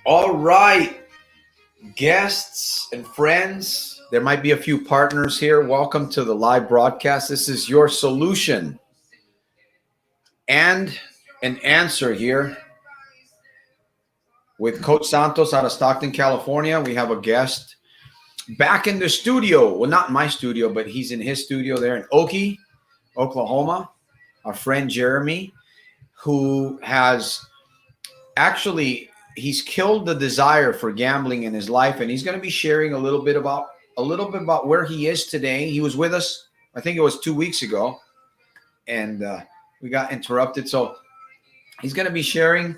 All right, guests and friends, there might be a few partners here. Welcome to the live broadcast. This is your solution and an answer here with Coach Santos out of Stockton, California. We have a guest back in the studio. Well, not in my studio, but he's in his studio there in Okie, Oklahoma. Our friend Jeremy, who has actually he's killed the desire for gambling in his life, and he's going to be sharing a little bit about where he is today. He was with us, I think it was 2 weeks ago, and we got interrupted. So he's going to be sharing.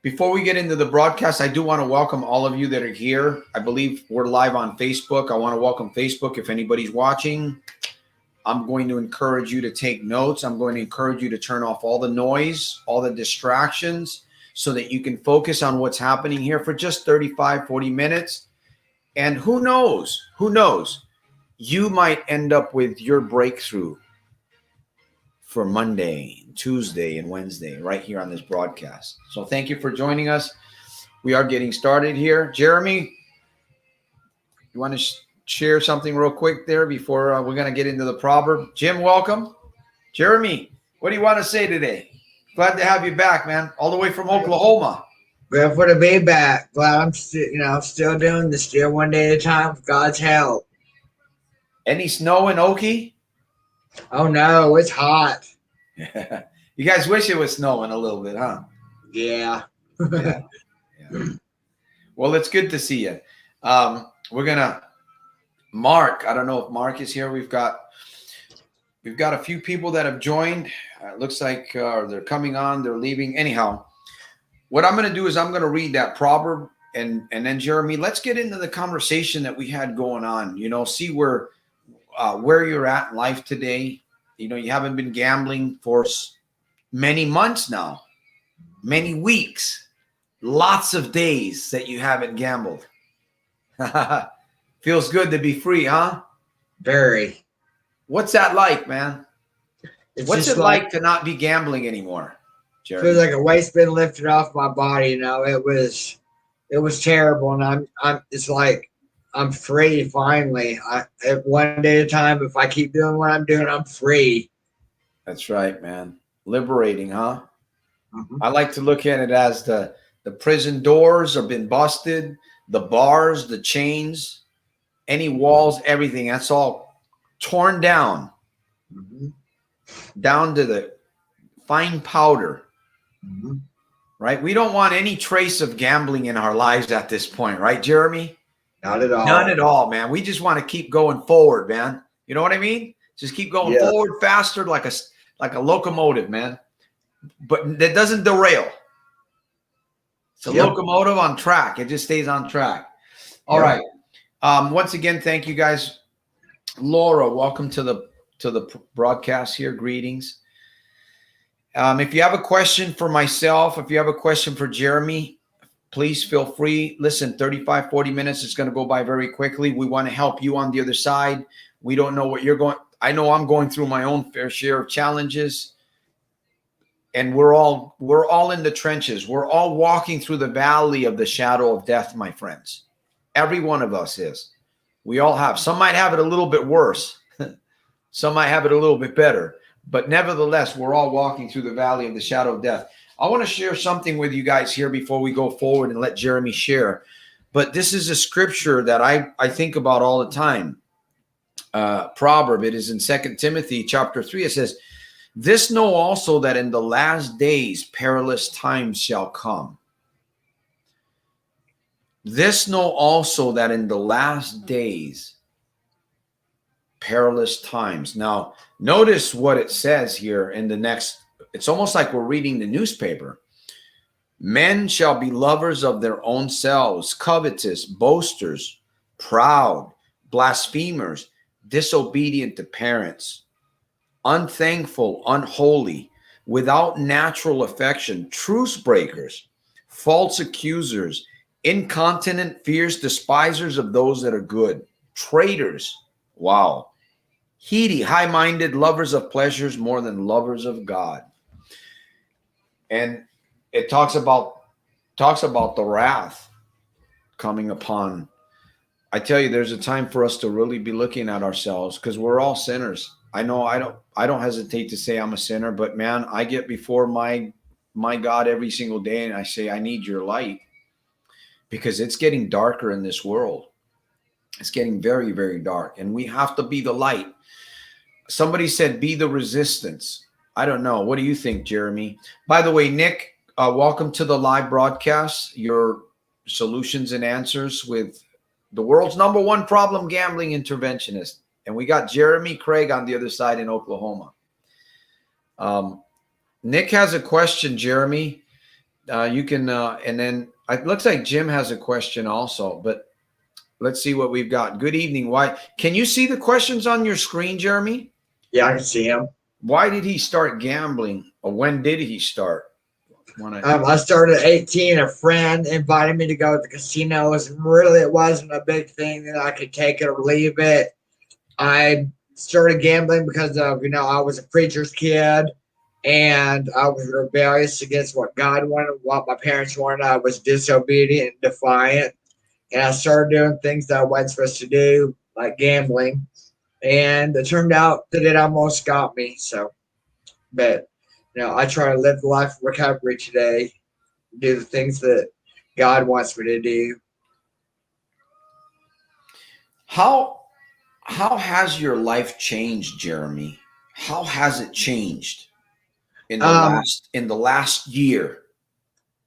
Before we get into the broadcast, I do want to welcome all of you that are here. I believe we're live on Facebook. I want to welcome Facebook. If anybody's watching, I'm going to encourage you to take notes. I'm going to encourage you to turn off all the noise, all the distractions, so that you can focus on what's happening here for just 35, 40 minutes. And who knows, you might end up with your breakthrough for Monday, Tuesday, and Wednesday right here on this broadcast. So thank you for joining us. We are getting started here. Jeremy, you want to share something real quick there before we're going to get into the proverb? Jim, welcome. Jeremy, what do you want to say today? Glad to have you back, man. All the way from Oklahoma. Grateful to be back. Glad I'm still doing this, still one day at a time with God's help. Any snow in Okie? Oh no, it's hot. You guys wish it was snowing a little bit, huh? Yeah. Yeah. Well, it's good to see you. We're gonna Mark. I don't know if Mark is here. We've got a few people that have joined. It looks like they're coming on. They're leaving. Anyhow, what I'm going to do is I'm going to read that proverb, and then Jeremy, let's get into the conversation that we had going on. See where you're at in life today. You haven't been gambling for many months now, many weeks, lots of days that you haven't gambled. Feels good to be free, huh? Very. What's that like, man? What's it like to not be gambling anymore, Jeremy? Feels like a weight's been lifted off my body. It was terrible, and it's like I'm free finally. One day at a time. If I keep doing what I'm doing, I'm free. That's right, man. Liberating, huh? Mm-hmm. I like to look at it as the prison doors have been busted, the bars, the chains, any walls, everything. That's all torn down. Mm-hmm. Down to the fine powder, mm-hmm. Right? We don't want any trace of gambling in our lives at this point, right, Jeremy? Not at all. None at all, man. We just want to keep going forward, man. You know what I mean? Just keep going forward faster, like a locomotive, man. But that doesn't derail. It's a locomotive on track. It just stays on track. All right. Once again, thank you guys. Laura, welcome to the broadcast here. Greetings. If you have a question for myself, if you have a question for Jeremy, please feel free. Listen, 35, 40 minutes is going to go by very quickly. We want to help you on the other side. We don't know what you're going. I know I'm going through my own fair share of challenges, and we're all in the trenches. We're all walking through the valley of the shadow of death, my friends. Every one of us is. We all have. Some might have it a little bit worse. Some might have it a little bit better, but nevertheless, we're all walking through the valley of the shadow of death. I want to share something with you guys here before we go forward and let Jeremy share. But this is a scripture that I think about all the time. Proverb, it is in 2 Timothy chapter 3. It says, "This know also that in the last days perilous times shall come." This know also that in the last days perilous times. Now, notice what it says here in the next. It's almost like we're reading the newspaper. Men shall be lovers of their own selves, covetous, boasters, proud, blasphemers, disobedient to parents, unthankful, unholy, without natural affection, truce breakers, false accusers, incontinent, fierce, despisers of those that are good, traitors. Wow. Heady, high-minded, lovers of pleasures more than lovers of God. And it talks about the wrath coming upon. I tell you, there's a time for us to really be looking at ourselves because we're all sinners. I know I don't hesitate to say I'm a sinner, but man, I get before my God every single day and I say, I need your light because it's getting darker in this world. It's getting very, very dark, and we have to be the light. Somebody said, be the resistance. I don't know. What do you think, Jeremy? By the way, Nick, welcome to the live broadcast, your solutions and answers with the world's #1 problem gambling interventionist. And we got Jeremy Craig on the other side in Oklahoma. Nick has a question, Jeremy. You can, and then it looks like Jim has a question also, but let's see what we've got. Good evening. Why can you see the questions on your screen, Jeremy? Yeah, I can see him. Why did he start gambling, or when did he start? I started at 18. A friend invited me to go to the casinos, and really it wasn't a big thing that I could take it or leave it. I started gambling because of, I was a preacher's kid, and I was rebellious against what God wanted, what my parents wanted. I was disobedient and defiant, and I started doing things that I wasn't supposed to do, like gambling. And it turned out that it almost got me. So, but I try to live the life of recovery today, do the things that God wants me to do. How has your life changed, Jeremy? How has it changed in the last year?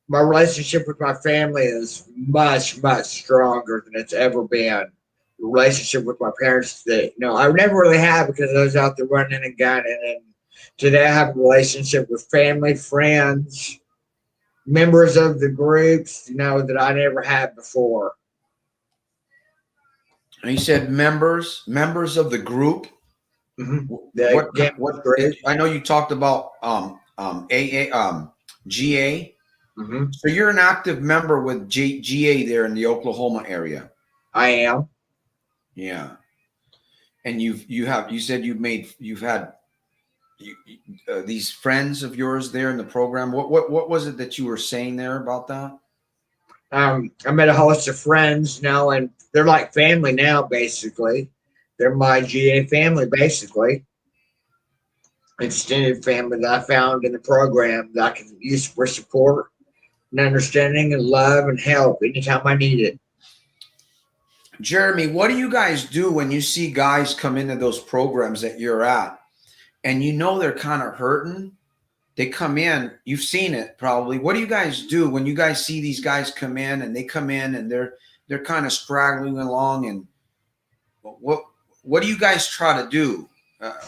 My relationship with my family is much, much stronger than it's ever been. The relationship with my parents today, I never really had because I was out there running and gunning. And today I have a relationship with family, friends, members of the groups, that I never had before. And you said members of the group. Mm-hmm. What I know you talked about AA GA. Mm-hmm. So you're an active member with GA there in the Oklahoma area. I am. Yeah, and you said you've had these friends of yours there in the program. What was it that you were saying there about that? I met a host of friends now, and they're like family now. Basically, they're my GA family. Basically, extended family that I found in the program that I can use for support and understanding and love and help anytime I need it. Jeremy, what do you guys do when you see guys come into those programs that you're at and they're kind of hurting? They come in, you've seen it probably. What do you guys do when you guys see these guys come in and they're kind of straggling along, and what do you guys try to do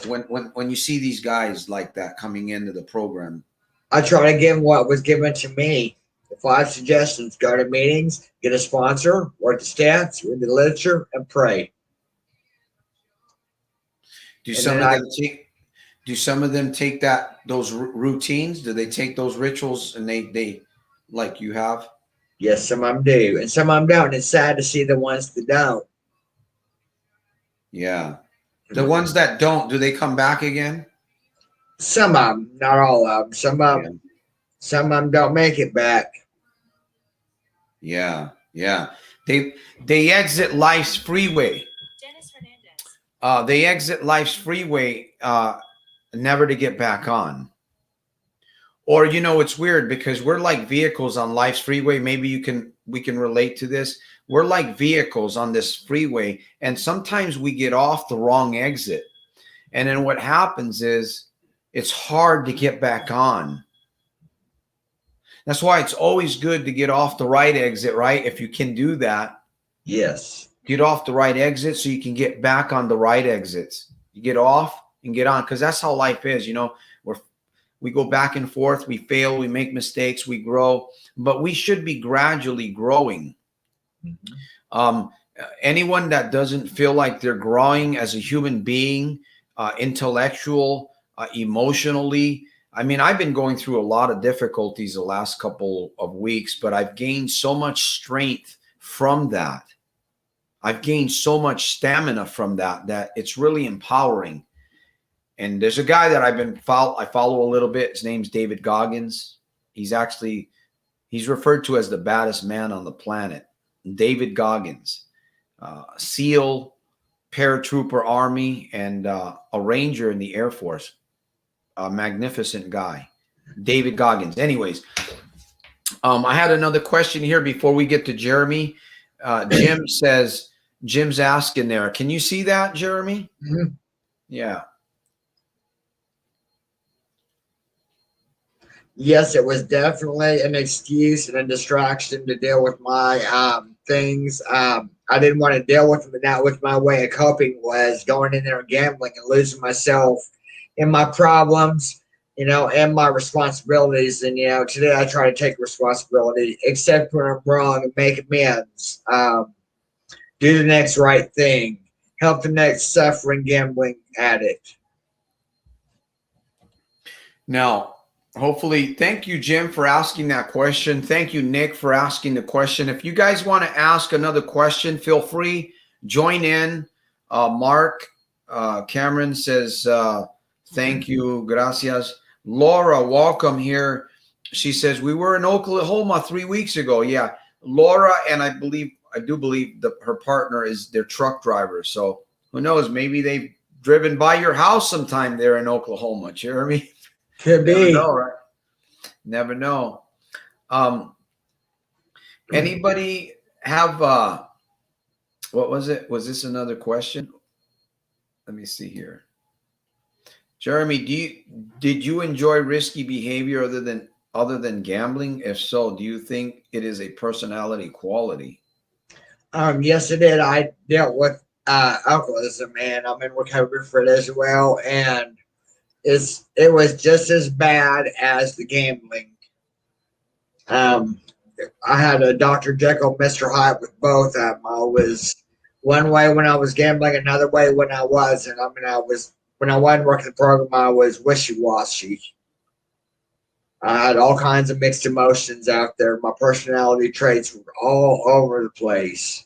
when you see these guys like that coming into the program? I try to give them what was given to me. The 5 suggestions: go to meetings, get a sponsor, work the stats, read the literature, and pray. Do some of them take those routines? Do they take those rituals and they like you have? Yes, some of them do, and some of them don't. And it's sad to see the ones that don't. Yeah. The ones that don't, do they come back again? Some of them, not all of them. Some of them don't make it back. Yeah. They exit life's freeway. Dennis Hernandez. They exit life's freeway, never to get back on. Or it's weird because we're like vehicles on life's freeway. Maybe we can relate to this. We're like vehicles on this freeway, and sometimes we get off the wrong exit, and then what happens is it's hard to get back on. That's why it's always good to get off the right exit, right? If you can do that. Yes. Get off the right exit so you can get back on the right exits. You get off and get on, because that's how life is. We go back and forth, we fail, we make mistakes, we grow, but we should be gradually growing. Mm-hmm. Anyone that doesn't feel like they're growing as a human being, intellectual, emotionally, I've been going through a lot of difficulties the last couple of weeks, but I've gained so much strength from that. I've gained so much stamina from that it's really empowering. And there's a guy that I follow a little bit. His name's David Goggins. He's referred to as the baddest man on the planet. David Goggins, SEAL, paratrooper Army, and a Ranger in the Air Force. A magnificent guy, David Goggins. Anyways, I had another question here before we get to Jeremy. Jim says, Jim's asking there. Can you see that, Jeremy? Mhm. Yeah. Yes, it was definitely an excuse and a distraction to deal with my things. I didn't want to deal with them, and that was my way of coping, was going in there and gambling and losing myself in my problems, and my responsibilities. And, today I try to take responsibility, accept when I'm wrong and make amends, do the next right thing, help the next suffering gambling addict. Now, hopefully, thank you, Jim, for asking that question. Thank you, Nick, for asking the question. If you guys want to ask another question, feel free, join in. Mark Cameron says, thank you, gracias. Laura, welcome here. She says, we were in Oklahoma 3 weeks ago. Yeah, Laura, and I do believe that her partner is their truck driver. So who knows? Maybe they've driven by your house sometime there in Oklahoma, Jeremy. Could Never be. know, right? Never know. Anybody have what was it? Was this another question? Let me see here. Jeremy, did you enjoy risky behavior other than gambling? If so, do you think it is a personality quality? Yes, I did. I dealt with alcoholism, and I'm in recovery for it as well. And it was just as bad as the gambling. I had a Dr. Jekyll, Mr. Hyde with both of them. I was one way when I was gambling, another way when I wasn't. When I wasn't working the program, I was wishy-washy. I had all kinds of mixed emotions out there. My personality traits were all over the place.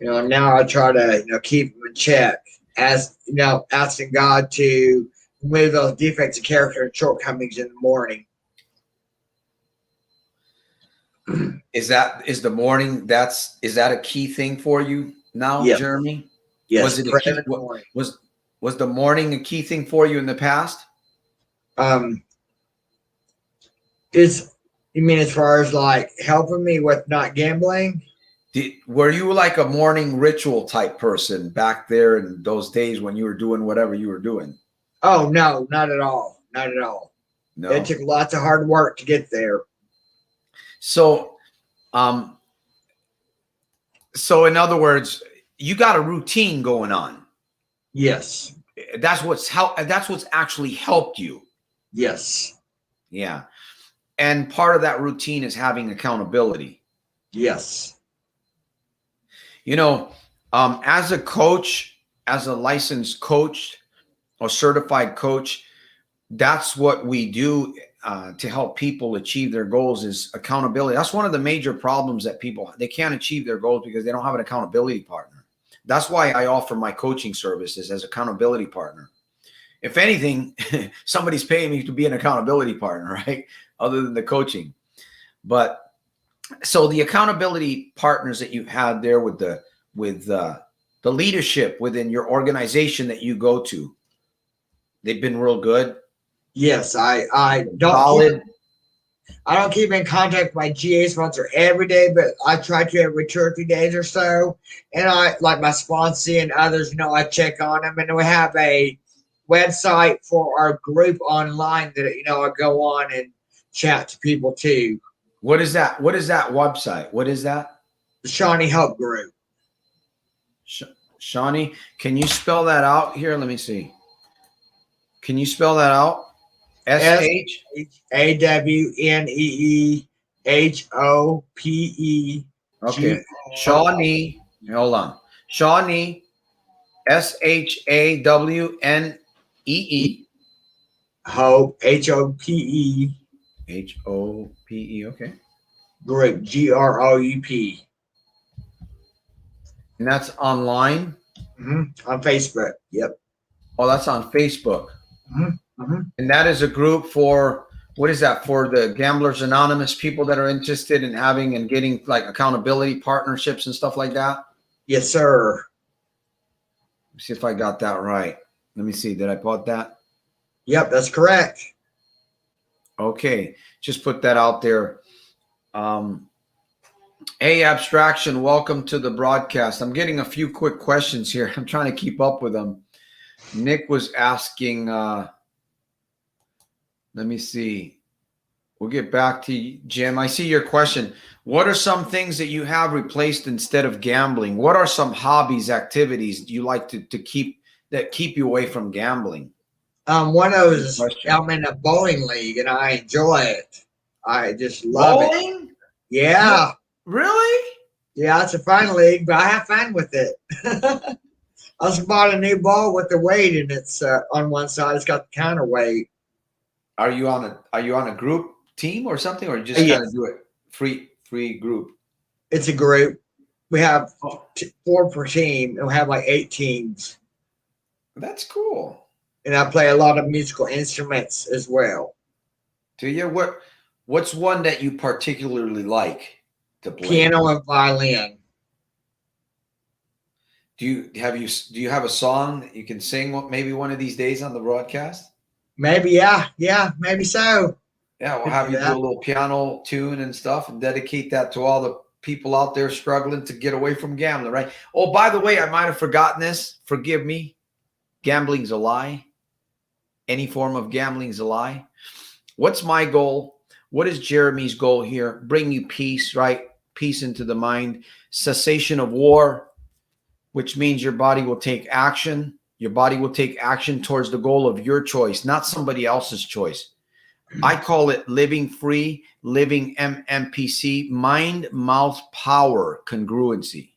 Now I try to keep them in check, as asking God to remove those defects of character and shortcomings in the morning. Is that a key thing for you now, Yes. Jeremy? Yes. Was it a key, was the morning a key thing for you in the past? You mean as far as like helping me with not gambling? Were you like a morning ritual type person back there in those days when you were doing whatever you were doing? Oh, no, not at all. Not at all. No. It took lots of hard work to get there. So, in other words, you got a routine going on. Yes. That's what's actually helped you. Yes. Yeah. And part of that routine is having accountability. Yes. As a coach, as a licensed coach or certified coach, that's what we do to help people achieve their goals, is accountability. That's one of the major problems that they can't achieve their goals because they don't have an accountability partner. That's why I offer my coaching services as accountability partner. If anything, somebody's paying me to be an accountability partner, right? Other than the coaching. But so the accountability partners that you've had there with the leadership within your organization that you go to, they've been real good. Yes, I don't keep in contact with my GA sponsor every day, but I try to every 2 or 3 days or so. And I, like my sponsee and others, I check on them. And we have a website for our group online that I go on and chat to people too. What is that? What is that website? What is that? The Shawnee Help Group. Shawnee, can you spell that out here? Let me see. Can you spell that out? SHAWNEEHOPE. Okay. Shawnee. Hold on. Shawnee. SHAWNEE. Hope. HOPE. HOPE. Okay. Group. GROUP. And that's online? Mm-hmm. On Facebook. Yep. Oh, that's on Facebook. Mm-hmm. Mm-hmm. And that is a group for What is that for the Gamblers Anonymous people that are interested in having and getting like accountability partnerships and stuff like that? Yes, sir. Let's see if I got that right. Let me see. Did I put that? Yep, that's correct. Okay. Just put that out there. A Abstraction, welcome to the broadcast. I'm getting a few quick questions here. I'm trying to keep up with them. Nick was asking, let me see. We'll get back to you, Jim. I see your question. What are some things that you have replaced instead of gambling? What are some hobbies, activities you like to keep that keep you away from gambling? One of those, Question. I'm in a bowling league and I enjoy it. I just love it. Bowling? Yeah. Really? Yeah, it's a fun league, but I have fun with it. I just bought a new ball with the weight, and it's on one side. It's got the counterweight. Are you on a group team or something, or you just Yes. kind of do it free group? It's a group. We have 4 per team, and we have like 8 teams. That's cool. And I play a lot of musical instruments as well. Do you? What's one that you particularly like to play? Piano and violin. Do you have a song that you can sing maybe one of these days on the broadcast? Maybe, yeah, maybe so. Yeah, we'll have you do a little piano tune and stuff and dedicate that to all the people out there struggling to get away from gambling, right? Oh, by the way, I might have forgotten this. Forgive me. Gambling's a lie. Any form of gambling's a lie. What's my goal? What is Jeremy's goal here? Bring you peace, right? Peace into the mind, cessation of war, which means your body will take action. Your body will take action towards the goal of your choice, not somebody else's choice. I call it living free, living MMPC, mind, mouth, power, congruency.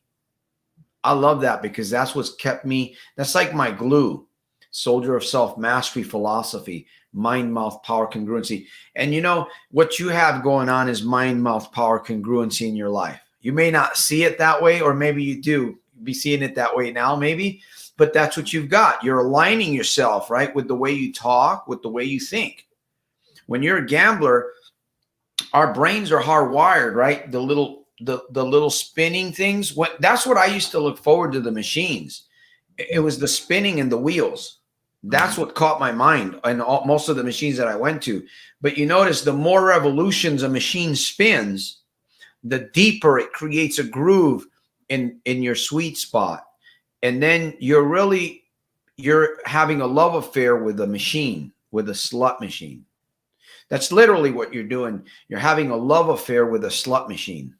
I love that because that's what's kept me. That's like my glue. Soldier of self-mastery philosophy, mind, mouth, power, congruency. And you know, what you have going on is mind, mouth, power, congruency in your life. You may not see it that way, or maybe you do be seeing it that way now, maybe, but that's what you've got. You're aligning yourself, right, with the way you talk, with the way you think. When you're a gambler, our brains are hardwired, right? The little spinning things. That's what I used to look forward to, the machines. It was the spinning and the wheels. That's what caught my mind and most of the machines that I went to. But you notice the more revolutions a machine spins, the deeper it creates a groove in your sweet spot. And then you're having a love affair with a machine, with a slot machine. That's literally what you're doing. You're having a love affair with a slot machine.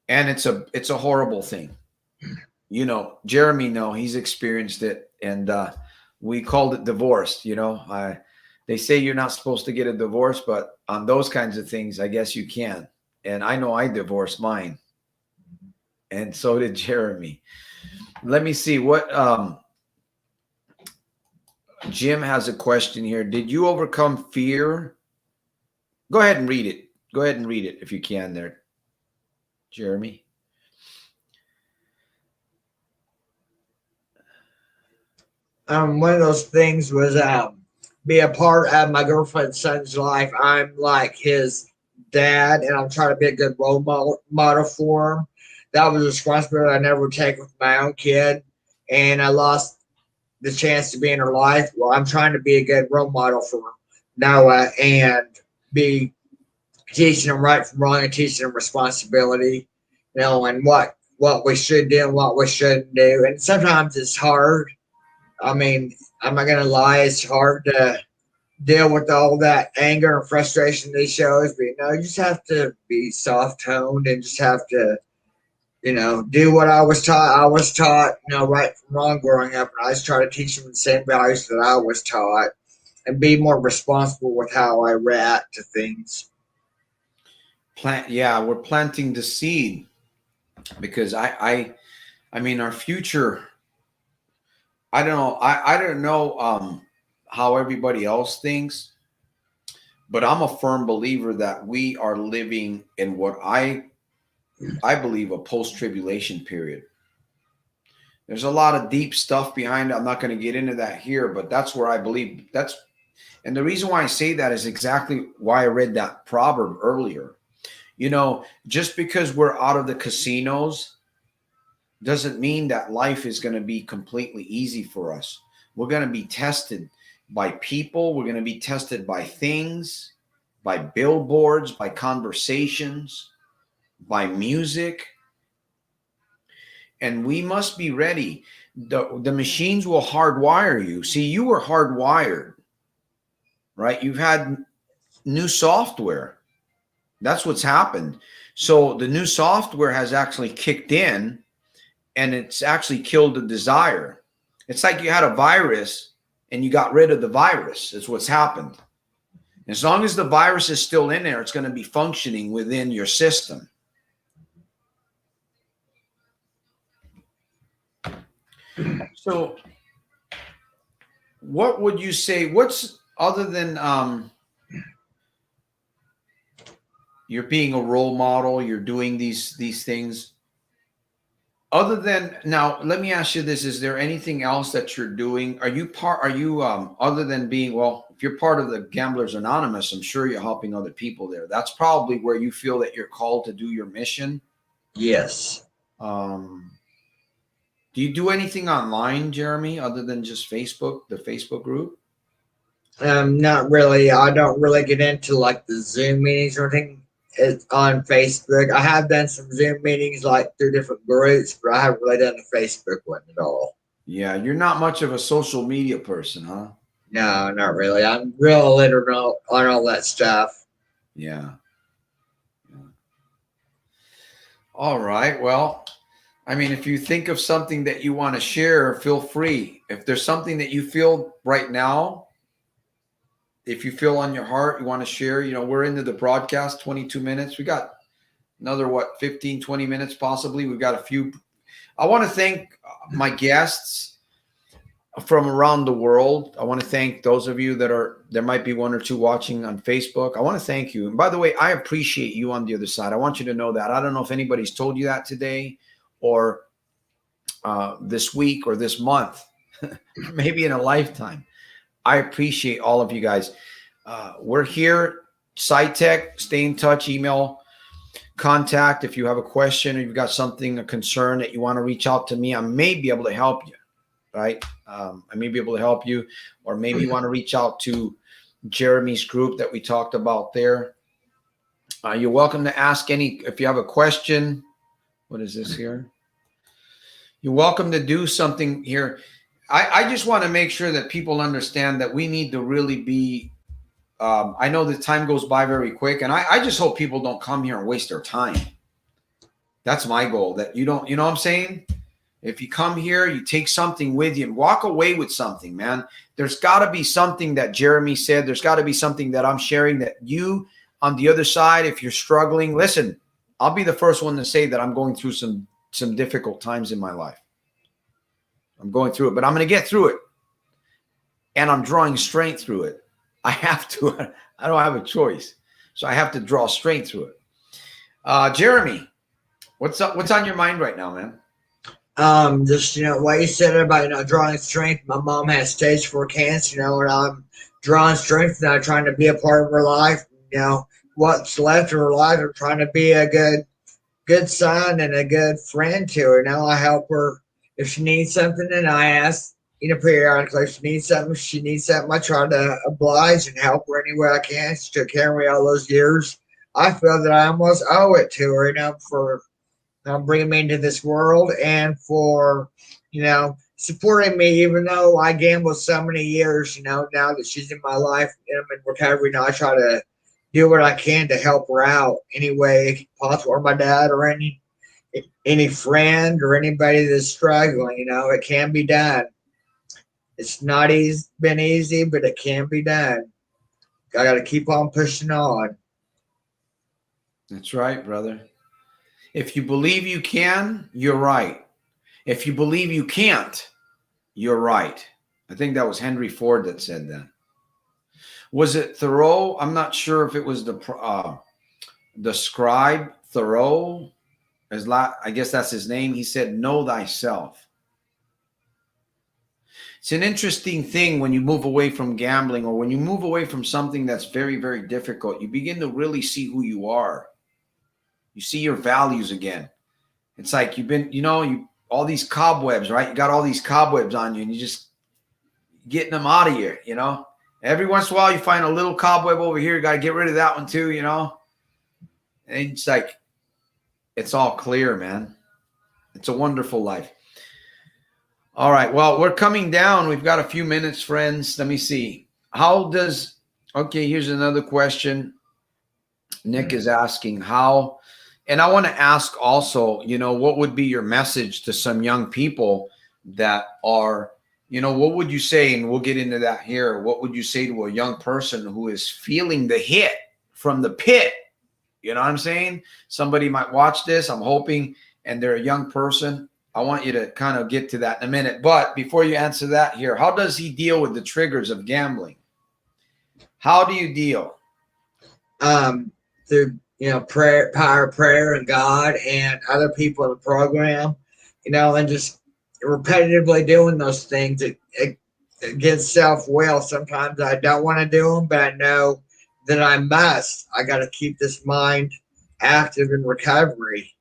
And it's a horrible thing. You know, Jeremy, he's experienced it, and we called it divorce. You know, they say you're not supposed to get a divorce, but on those kinds of things, I guess you can. And I know I divorced mine, and so did Jeremy. Let me see what Jim has a question here. Did you overcome fear? Go ahead and read it. Go ahead and read it if you can there, Jeremy. One of those things was be a part of my girlfriend's son's life. I'm like his dad, and I'm trying to be a good role model for him. That was a responsibility I never would take with my own kid, and I lost the chance to be in her life. Well, I'm trying to be a good role model for Noah and be teaching him right from wrong and teaching him responsibility, you know, and what we should do and what we shouldn't do. And sometimes it's hard. I mean, I'm not gonna lie, it's hard to deal with all that anger and frustration these shows, but you just have to be soft toned and just have to, do what I was taught. I was taught, right from wrong growing up, and I just try to teach them the same values that I was taught and be more responsible with how I react to things. We're planting the seed because I mean, our future, I don't know. I don't know how everybody else thinks, but I'm a firm believer that we are living in what I believe a post-tribulation period. There's a lot of deep stuff behind it. I'm not going to get into that here, but that's where I believe And the reason why I say that is exactly why I read that proverb earlier. You know, just because we're out of the casinos doesn't mean that life is going to be completely easy for us. We're going to be tested by people, we're going to be tested by things, by billboards, by conversations, by music. And we must be ready. The machines will hardwire you. See, you were hardwired, right? You've had new software. That's what's happened. So the new software has actually kicked in and it's actually killed the desire. It's like you had a virus and you got rid of the virus. That's what's happened. As long as the virus is still in there, it's going to be functioning within your system. So what would you say, what's other than you're being a role model, you're doing these things, other than, now let me ask you this, is there anything else that you're doing? Are you other than being, well, if you're part of the Gamblers Anonymous, I'm sure you're helping other people there. That's probably where you feel that you're called to do your mission. Yes. Do you do anything online, Jeremy, other than just Facebook, the Facebook group? Not really. I don't really get into like the Zoom meetings or anything. It's on Facebook. I have done some Zoom meetings like through different groups, but I haven't really done the Facebook one at all. Yeah, you're not much of a social media person, huh? No, not really. I'm real literate on all that stuff. Yeah. All right. Well, I mean, if you think of something that you want to share, feel free. If there's something that you feel right now, if you feel on your heart, you want to share, you know, we're into the broadcast, 22 minutes. We got another, 15, 20 minutes possibly. We've got a few. I want to thank my guests from around the world. I want to thank those of you there might be one or two watching on Facebook. I want to thank you. And by the way, I appreciate you on the other side. I want you to know that. I don't know if anybody's told you that today or this week or this month, maybe in a lifetime. I appreciate all of you guys. We're here, SciTech. Stay in touch, email, contact. If you have a question or you've got something, a concern that you want to reach out to me, I may be able to help you, right? I may be able to help you, or maybe you want to reach out to Jeremy's group that we talked about there. You're welcome to ask if you have a question. What is this here? You're welcome to do something here. I just want to make sure that people understand that we need to really be, I know the time goes by very quick, and I just hope people don't come here and waste their time. That's my goal, that you don't, you know what I'm saying? If you come here, you take something with you and walk away with something, man. There's got to be something that Jeremy said. There's got to be something that I'm sharing that you on the other side, if you're struggling, listen, I'll be the first one to say that I'm going through some difficult times in my life. I'm going through it, but I'm going to get through it. And I'm drawing strength through it. I have to. I don't have a choice. So I have to draw strength through it. Jeremy, what's up? What's on your mind right now, man? Just, what you said about, drawing strength. My mom has stage 4 cancer, and I'm drawing strength now, trying to be a part of her life. What's left of her life, I'm trying to be a good son and a good friend to her. Now I help her if she needs something, and I ask, periodically if she needs something, I try to oblige and help her any way I can. She took care of me all those years. I feel that I almost owe it to her, for bringing me into this world and for, supporting me, even though I gambled so many years, now that she's in my life and I'm in recovery now, I try to do what I can to help her out any way possible, or my dad or any friend or anybody that's struggling, it can be done. It's not been easy, but it can be done. I got to keep on pushing on. That's right, brother. If you believe you can, you're right. If you believe you can't, you're right. I think that was Henry Ford that said that. Was it Thoreau? I'm not sure if it was the scribe Thoreau. I guess that's his name. He said, "Know thyself." It's an interesting thing when you move away from gambling, or when you move away from something that's very, very difficult. You begin to really see who you are. You see your values again. It's like you've been, all these cobwebs, right? You got all these cobwebs on you, and you just getting them out of here, Every once in a while, you find a little cobweb over here. You got to get rid of that one too, And it's like, it's all clear, man. It's a wonderful life. All right. Well, we're coming down. We've got a few minutes, friends. Let me see. Okay, here's another question. Nick is asking how, and I want to ask also, what would be your message to some young people that are, what would you say? And we'll get into that here. What would you say to a young person who is feeling the hit from the pit? You know what I'm saying? Somebody might watch this, I'm hoping, and they're a young person. I want you to kind of get to that in a minute. But before you answer that here, how does he deal with the triggers of gambling? How do you deal? Through, prayer, power of prayer and God and other people in the program, and just repetitively doing those things against self-will. Sometimes I don't want to do them, but I know that I must. I got to keep this mind active in recovery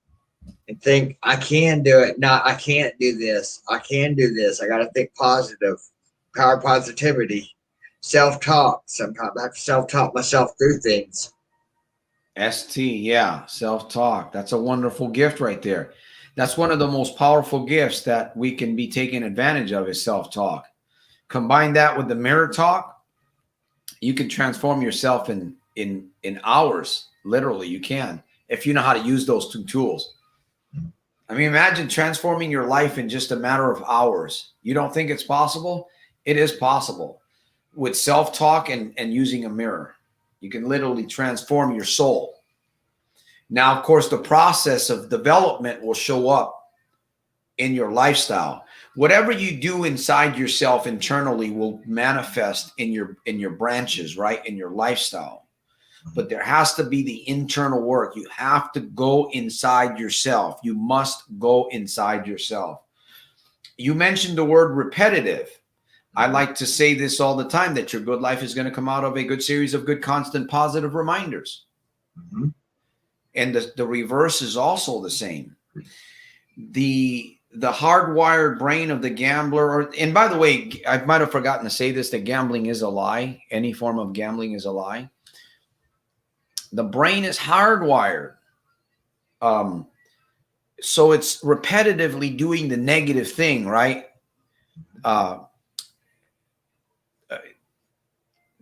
and think I can do it. No, I can't do this. I can do this. I got to think positive, power of positivity, self-talk. Sometimes I have to self-talk myself through things. Yeah, self-talk. That's a wonderful gift right there. That's one of the most powerful gifts that we can be taking advantage of, is self-talk. Combine that with the mirror talk, you can transform yourself in hours. Literally, you can, if you know how to use those two tools. I mean, imagine transforming your life in just a matter of hours. You don't think it's possible? It is possible. With self-talk and using a mirror, you can literally transform your soul. Now, of course, the process of development will show up in your lifestyle. Whatever you do inside yourself internally will manifest in your branches, right? In your lifestyle. But there has to be the internal work. You have to go inside yourself. You must go inside yourself. You mentioned the word repetitive. I like to say this all the time, that your good life is going to come out of a good series of good, constant, positive reminders. Mm-hmm. And the reverse is also the same. The hardwired brain of the gambler, and by the way, I might have forgotten to say this, that gambling is a lie. Any form of gambling is a lie. The brain is hardwired. So it's repetitively doing the negative thing, right?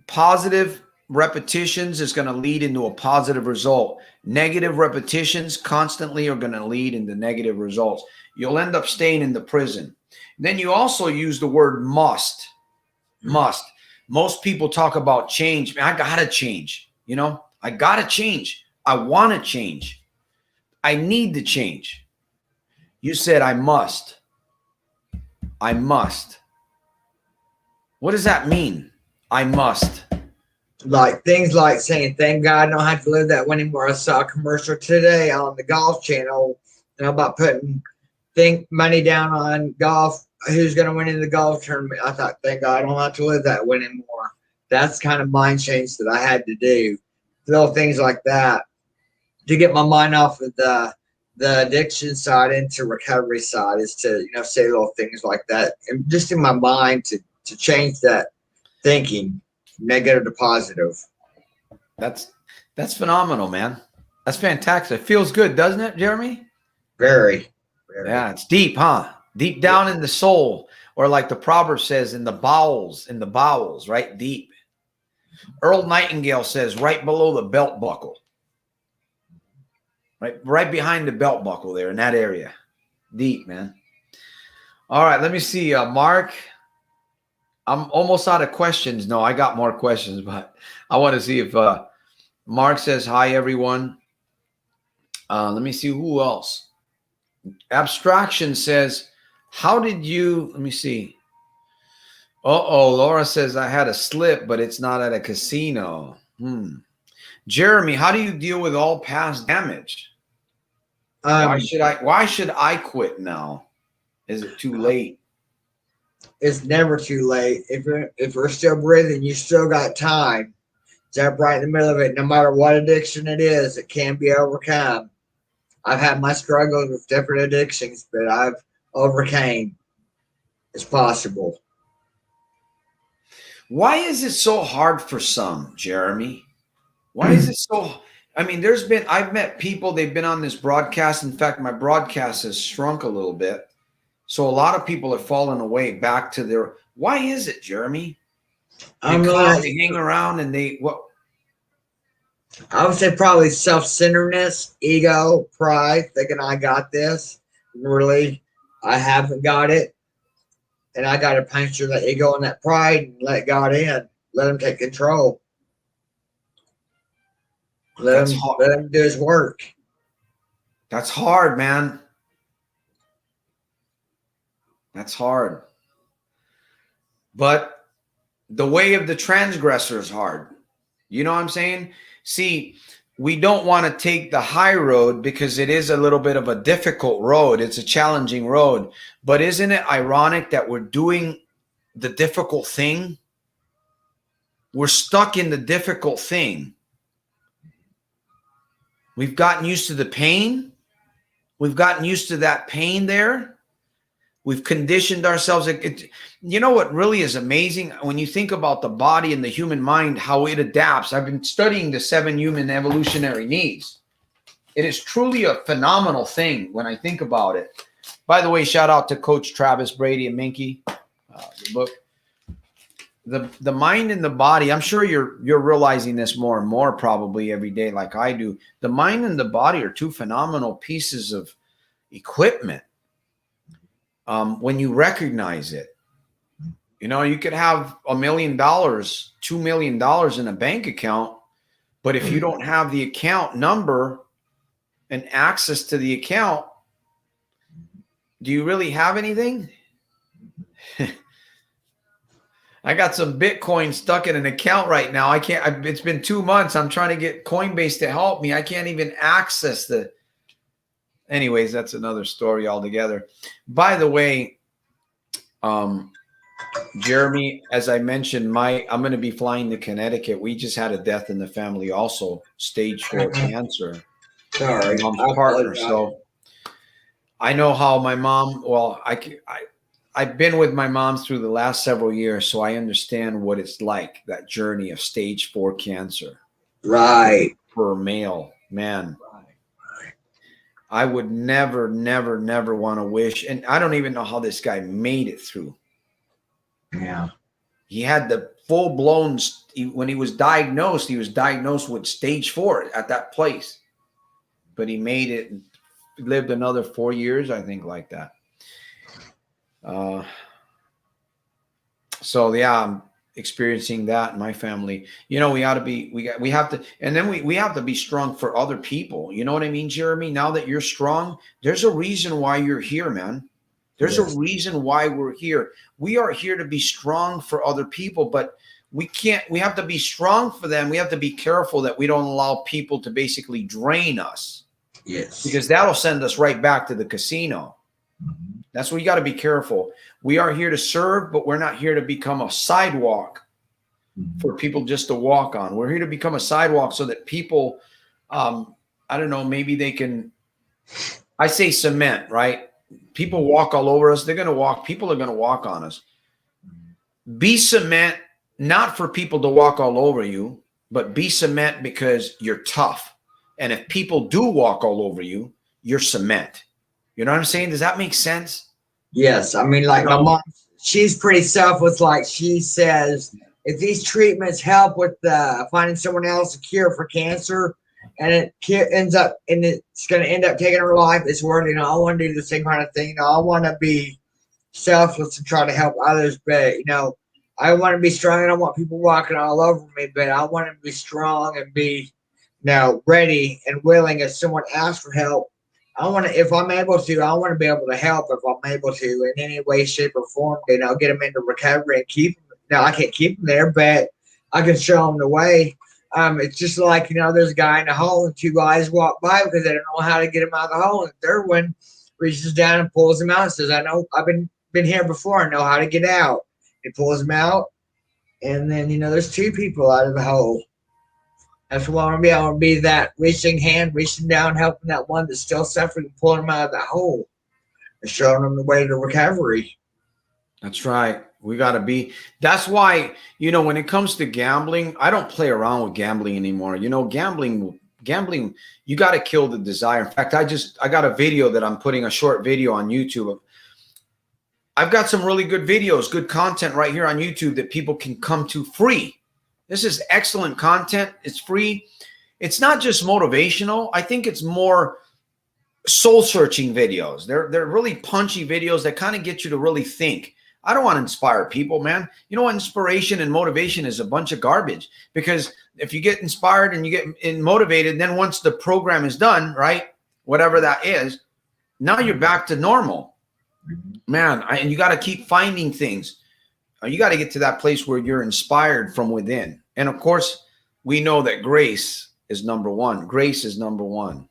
Positive repetitions is going to lead into a positive result. Negative repetitions constantly are going to lead into negative results. You'll end up staying in the prison. Then you also use the word must. Must. Most people talk about change. Man, I got to change. I got to change. I want to change. I need to change. You said I must. I must. What does that mean? I must. Like things like saying, thank God I don't have to live that way anymore. I saw a commercial today on the Golf Channel, about putting money down on golf, who's going to win in the golf tournament. I thought, thank God I don't have to live that way anymore. That's kind of mind change that I had to do. Little things like that to get my mind off of the addiction side into recovery side, is to, say little things like that. And just in my mind to change that thinking, negative to positive. That's phenomenal, man. That's fantastic. It feels good, doesn't it, Jeremy? Very. Yeah, it's deep, huh? Deep down in the soul, or like the proverb says, in the bowels, right? Deep. Earl Nightingale says, right below the belt buckle. Right behind the belt buckle there, in that area. Deep, man. All right, let me see. Mark, I'm almost out of questions. No, I got more questions, but I want to see if Mark says hi, everyone. Let me see who else. Abstraction says, how did you, let me see. Laura says, I had a slip, but it's not at a casino. Jeremy, how do you deal with all past damage? Why should I quit now? Is it too late? It's never too late. If you're still breathing, you still got time. Step right in the middle of it. No matter what addiction it is, it can be overcome. I've had my struggles with different addictions, but I've overcame. It's possible. Why is it so hard for some, Jeremy? Why is it so? I mean, I've met people, they've been on this broadcast. In fact, my broadcast has shrunk a little bit. So a lot of people have fallen away back to their, why is it, Jeremy? They they hang around and I would say probably self-centeredness, ego, pride, thinking I got this. Really, I haven't got it. And I got to puncture that ego and that pride and let God in. Let him take control. Let him do his work. That's hard, man. That's hard. But the way of the transgressor is hard. You know what I'm saying? See, we don't want to take the high road because it is a little bit of a difficult road. It's a challenging road. But isn't it ironic that we're doing the difficult thing? We're stuck in the difficult thing. We've gotten used to the pain. We've gotten used to that pain there. We've conditioned ourselves. You know what really is amazing? When you think about the body and the human mind, how it adapts. I've been studying the 7 human evolutionary needs. It is truly a phenomenal thing when I think about it. By the way, shout out to Coach Travis Brady and Minky. The book. The mind and the body, I'm sure you're realizing this more and more probably every day like I do. The mind and the body are 2 phenomenal pieces of equipment. When you recognize it, you know, you could have $1 million, $2 million in a bank account, but if you don't have the account number and access to the account, do you really have anything? I got some Bitcoin stuck in an account right now. It's been 2 months. I'm trying to get Coinbase to help me. I can't even access anyways, that's another story altogether. By the way, Jeremy, as I mentioned, I'm going to be flying to Connecticut. We just had a death in the family also, stage 4 cancer. Sorry. My mom's partner. So I know how my mom, I've been with my mom through the last several years, so I understand what it's like, that journey of stage 4 cancer. Right. For a male, man. I would never, never, never want to wish. And I don't even know how this guy made it through. Yeah. He had the full-blown, when he was diagnosed with stage 4 at that place. But he made it, lived another 4 years, I think, like that. So yeah, I'm experiencing that in my family. You know, we have to, and then we have to be strong for other people. You know what I mean, Jeremy? Now that you're strong, there's a reason why you're here, man. There's a reason why we're here. We are here to be strong for other people, but we have to be strong for them. We have to be careful that we don't allow people to basically drain us. Yes. Because that'll send us right back to the casino. That's what you got to be careful. We are here to serve, but we're not here to become a sidewalk for people just to walk on. We're here to become a sidewalk so that people, I don't know, maybe they can, I say cement, right? People walk all over us. People are going to walk on us. Be cement, not for people to walk all over you, but be cement because you're tough. And if people do walk all over you, you're cement. You know what I'm saying? Does that make sense? Yes. I mean, like my mom, she's pretty selfless. Like she says, if these treatments help with finding someone else a cure for cancer and it's going to end up taking her life, it's worth it. I want to do the same kind of thing. I want to be selfless and try to help others. But, I want to be strong and I want people walking all over me, but I want to be strong and be, ready and willing if someone asks for help. If I'm able to, I want to be able to help if I'm able to in any way, shape, or form. Get them into recovery and keep them. Now, I can't keep them there, but I can show them the way. It's just like, there's a guy in the hole and 2 guys walk by because they don't know how to get him out of the hole. And the third one reaches down and pulls him out and says, I know I've been been here before and know how to get out. He pulls them out, and then there's two people out of the hole. That's what I want to be. I want to be that reaching hand, reaching down, helping that one that's still suffering, pulling them out of that hole, and showing them the way to recovery. That's right. We got to be. That's why, when it comes to gambling, I don't play around with gambling anymore. Gambling, you got to kill the desire. In fact, I got a video that I'm putting, a short video on YouTube. I've got some really good videos, good content right here on YouTube that people can come to free. This is excellent content. It's free. It's not just motivational. I think it's more soul-searching videos. They're really punchy videos that kind of get you to really think. I don't want to inspire people, man. Inspiration and motivation is a bunch of garbage, because if you get inspired and you get motivated, then once the program is done, right, whatever that is, now you're back to normal, man. And you got to keep finding things. You got to get to that place where you're inspired from within. And of course, we know that grace is number one. Grace is number one.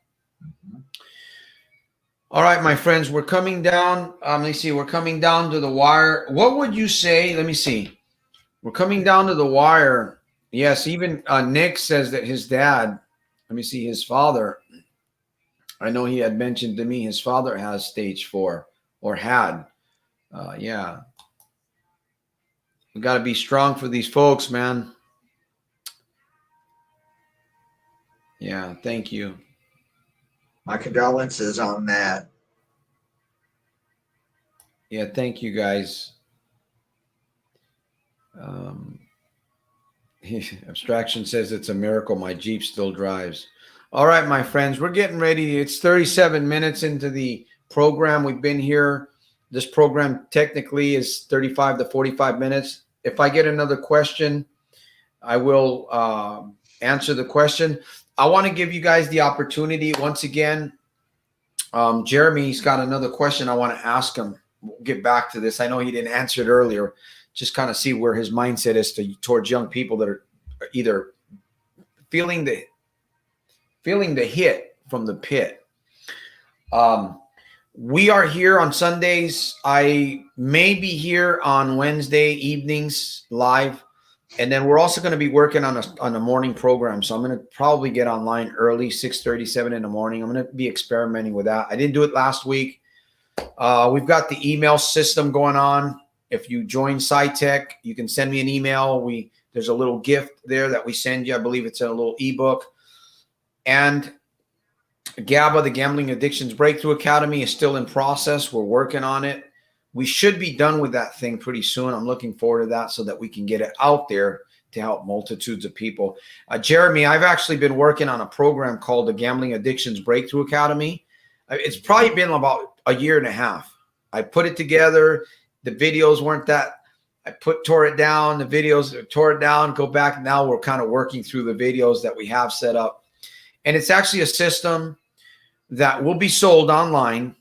All right, my friends, we're coming down. Let me see. We're coming down to the wire. What would you say? Let me see. We're coming down to the wire. Yes, even Nick says that his dad, let me see, his father, I know he had mentioned to me his father has stage 4 or had. Yeah. We got to be strong for these folks, man. Yeah, thank you. My condolences on that. Yeah, thank you, guys. Abstraction says it's a miracle my Jeep still drives. All right, my friends, we're getting ready. It's 37 minutes into the program. We've been here. This program technically is 35 to 45 minutes. If I get another question, I will answer the question. I want to give you guys the opportunity once again. Jeremy's got another question I want to ask him. We'll get back to this. I know he didn't answer it earlier. Just kind of see where his mindset is towards young people that are either feeling the hit from the pit. We are here on Sundays. I may be here on Wednesday evenings live. And then we're also going to be working on a morning program. So I'm going to probably get online early, 6:37 in the morning. I'm going to be experimenting with that. I didn't do it last week. We've got the email system going on. If you join SciTech, you can send me an email. There's a little gift there that we send you. I believe it's a little ebook. And GABA, the Gambling Addictions Breakthrough Academy, is still in process. We're working on it. We should be done with that thing pretty soon. I'm looking forward to that so that we can get it out there to help multitudes of people. Jeremy, I've actually been working on a program called the Gambling Addictions Breakthrough Academy. It's probably been about a year and a half. I put it together. The videos weren't that. I tore it down. The videos tore it down, go back. Now we're kind of working through the videos that we have set up. And it's actually a system that will be sold online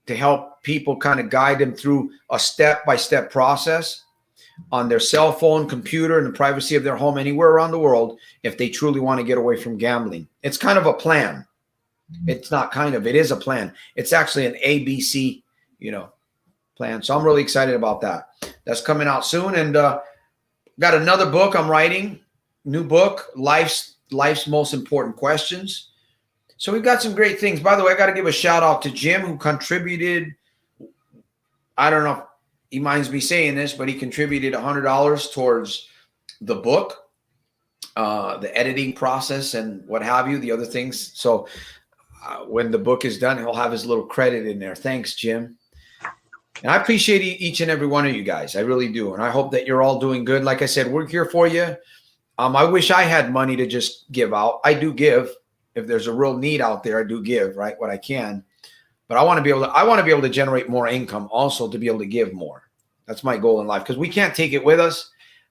to help people, kind of guide them through a step-by-step process on their cell phone, computer, in the privacy of their home, anywhere around the world, if they truly want to get away from gambling. It's kind of a plan. It's not kind of, it is a plan. It's actually an ABC, plan. So I'm really excited about that. That's coming out soon. And got another book I'm writing, new book, Life's Most Important Questions. So we've got some great things. By the way, I got to give a shout out to Jim, who contributed. I don't know if he minds me saying this, but he contributed $100 towards the book, the editing process and what have you, the other things. So when the book is done, he'll have his little credit in there. Thanks, Jim. And I appreciate each and every one of you guys. I really do. And I hope that you're all doing good. Like I said, we're here for you. I wish I had money to just give out. I do give. If there's a real need out there, I do give, right, what I can. But I want to be able to generate more income also to be able to give more. That's my goal in life, because we can't take it with us.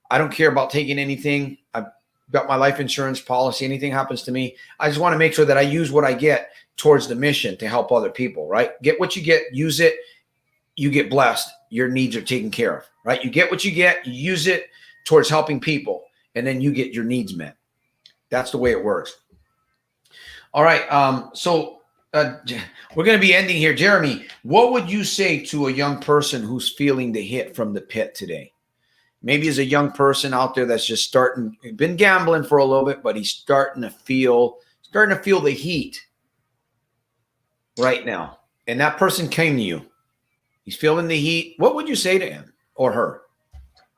I don't care about taking anything. I've got my life insurance policy. Anything happens to me, I just want to make sure that I use what I get towards the mission to help other people, right? Get what you get, use it. You get blessed. Your needs are taken care of, right? You get what you get, you use it towards helping people, and then you get your needs met. That's the way it works. All right. So we're going to be ending here. Jeremy, what would you say to a young person who's feeling the hit from the pit today? Maybe as a young person out there that's just been gambling for a little bit, but he's starting to feel the heat right now. And that person came to you. He's feeling the heat. What would you say to him or her?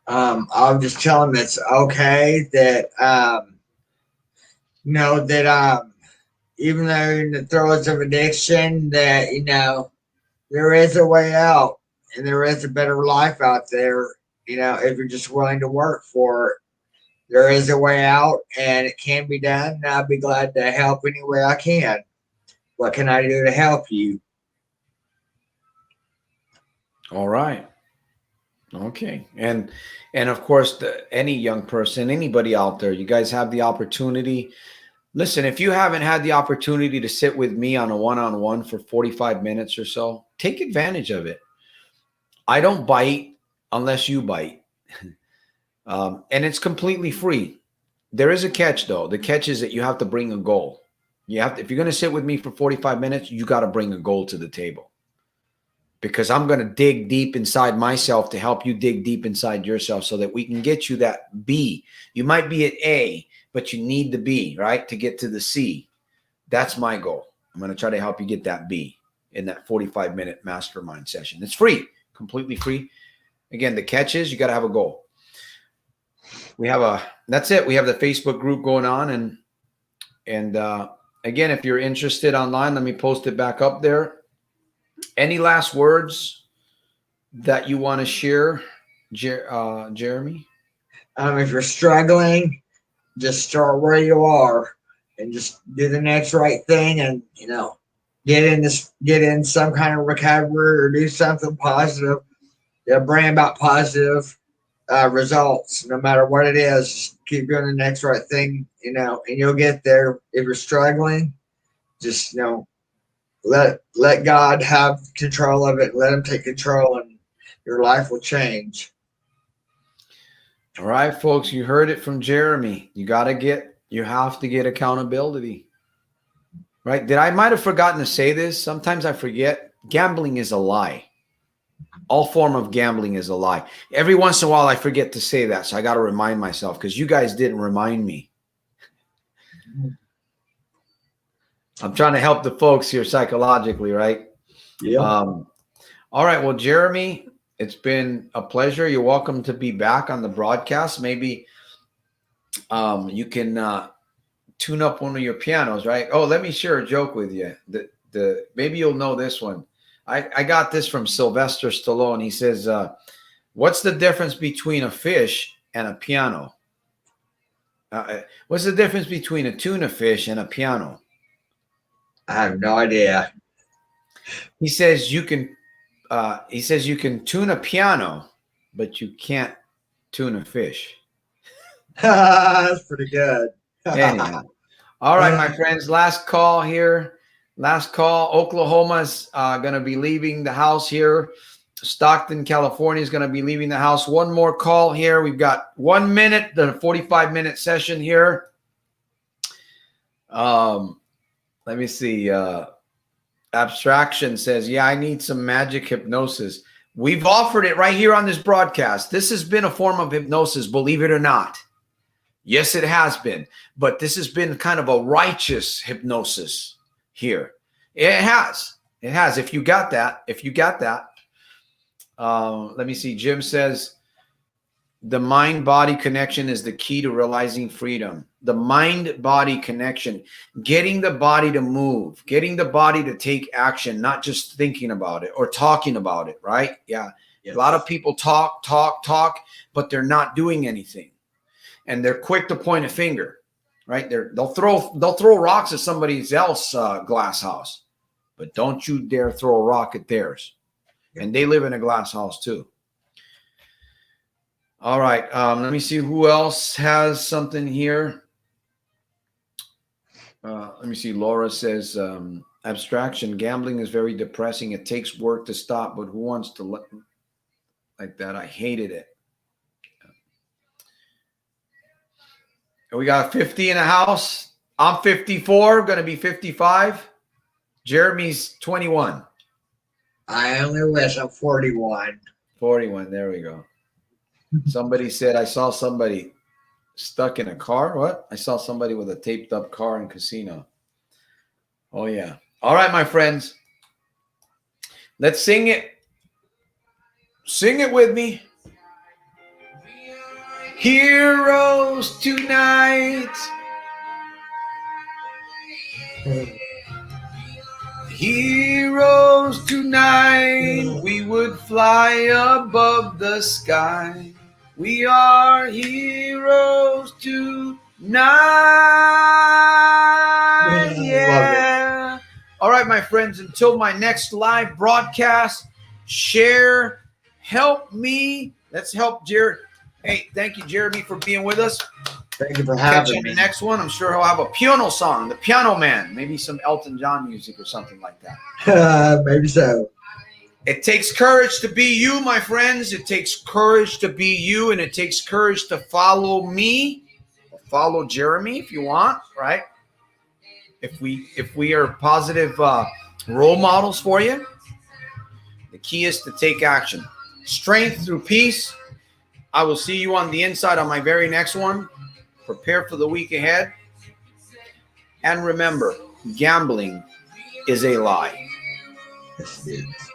I'll just tell him it's okay that, even though you're in the throes of addiction, that, there is a way out and there is a better life out there. If you're just willing to work for it, there is a way out and it can be done. And I'll be glad to help any way I can. What can I do to help you? All right. Okay. And of course, any young person, anybody out there, you guys have the opportunity. Listen, if you haven't had the opportunity to sit with me on a one-on-one for 45 minutes or so, take advantage of it. I don't bite unless you bite. And it's completely free. There is a catch, though. The catch is that you have to bring a goal. If you're going to sit with me for 45 minutes, you got to bring a goal to the table. Because I'm going to dig deep inside myself to help you dig deep inside yourself so that we can get you that B. You might be at A, but you need the B, right, to get to the C. That's my goal. I'm going to try to help you get that B in that 45-minute mastermind session. It's free, completely free. Again, the catch is you got to have a goal. That's it. We have the Facebook group going on. And again, if you're interested online, let me post it back up there. Any last words that you want to share, Jeremy? If you're struggling, just start where you are and just do the next right thing and, get in some kind of recovery or do something positive. Bring about positive results, no matter what it is. Just keep doing the next right thing, and you'll get there. If you're struggling, just, let God have control of it. Let him take control and your life will change. All right, folks, you heard it from Jeremy. You have to get accountability, right? I might have forgotten to say this. Sometimes I forget. Gambling is a lie. All form of gambling is a lie. Every once in a while, I forget to say that. So I got to remind myself because you guys didn't remind me. I'm trying to help the folks here psychologically, right? Yeah. All right. Well, Jeremy, it's been a pleasure. You're welcome to be back on the broadcast. Maybe you can tune up one of your pianos, right? Oh, let me share a joke with you. Maybe you'll know this one. I got this from Sylvester Stallone. He says, what's the difference between a fish and a piano? What's the difference between a tuna fish and a piano? I have no idea. He says you can tune a piano, but you can't tune a fish. That's pretty good. Anyhow. All right, my friends, last call here. Last call. Oklahoma's going to be leaving the house here. Stockton, California is going to be leaving the house. One more call here. We've got 1 minute, the 45-minute session here. Let me see. Abstraction says, yeah, I need some magic hypnosis. We've offered it right here on this broadcast. This has been a form of hypnosis, believe it or not. Yes, it has been. But this has been kind of a righteous hypnosis here. It has. It has. If you got that. Let me see. Jim says, the mind-body connection is the key to realizing freedom. The mind-body connection, getting the body to move, getting the body to take action, not just thinking about it or talking about it, right? Yeah. Yes. A lot of people talk, but they're not doing anything. And they're quick to point a finger, right? They'll throw rocks at somebody else's glass house, but don't you dare throw a rock at theirs. And they live in a glass house too. All right. Let me see who else has something here. Let me see. Laura says, abstraction, gambling is very depressing. It takes work to stop, but who wants to let like that? I hated it. And we got 50 in the house. I'm 54, going to be 55. Jeremy's 21. I only wish I'm 41. 41. There we go. Somebody said, I saw somebody stuck in a car. What? I saw somebody with a taped up car in casino. Oh, yeah. All right, my friends. Let's sing it. Sing it with me. Heroes tonight. Heroes tonight. We would fly above the sky. We are heroes tonight. Yeah. All right, my friends, until my next live broadcast, share, help me. Let's help Jared. Hey, thank you, Jeremy, for being with us. Thank you for Catch having on me. the next one. I'm sure he'll have a piano song, The Piano Man, maybe some Elton John music or something like that. Maybe so. It takes courage to be you, my friends. It takes courage to be you, and it takes courage to follow me, or follow Jeremy if you want, right? If we are positive role models for you, the key is to take action. Strength through peace. I will see you on the inside on my very next one. Prepare for the week ahead. And remember, gambling is a lie. Yes, it is.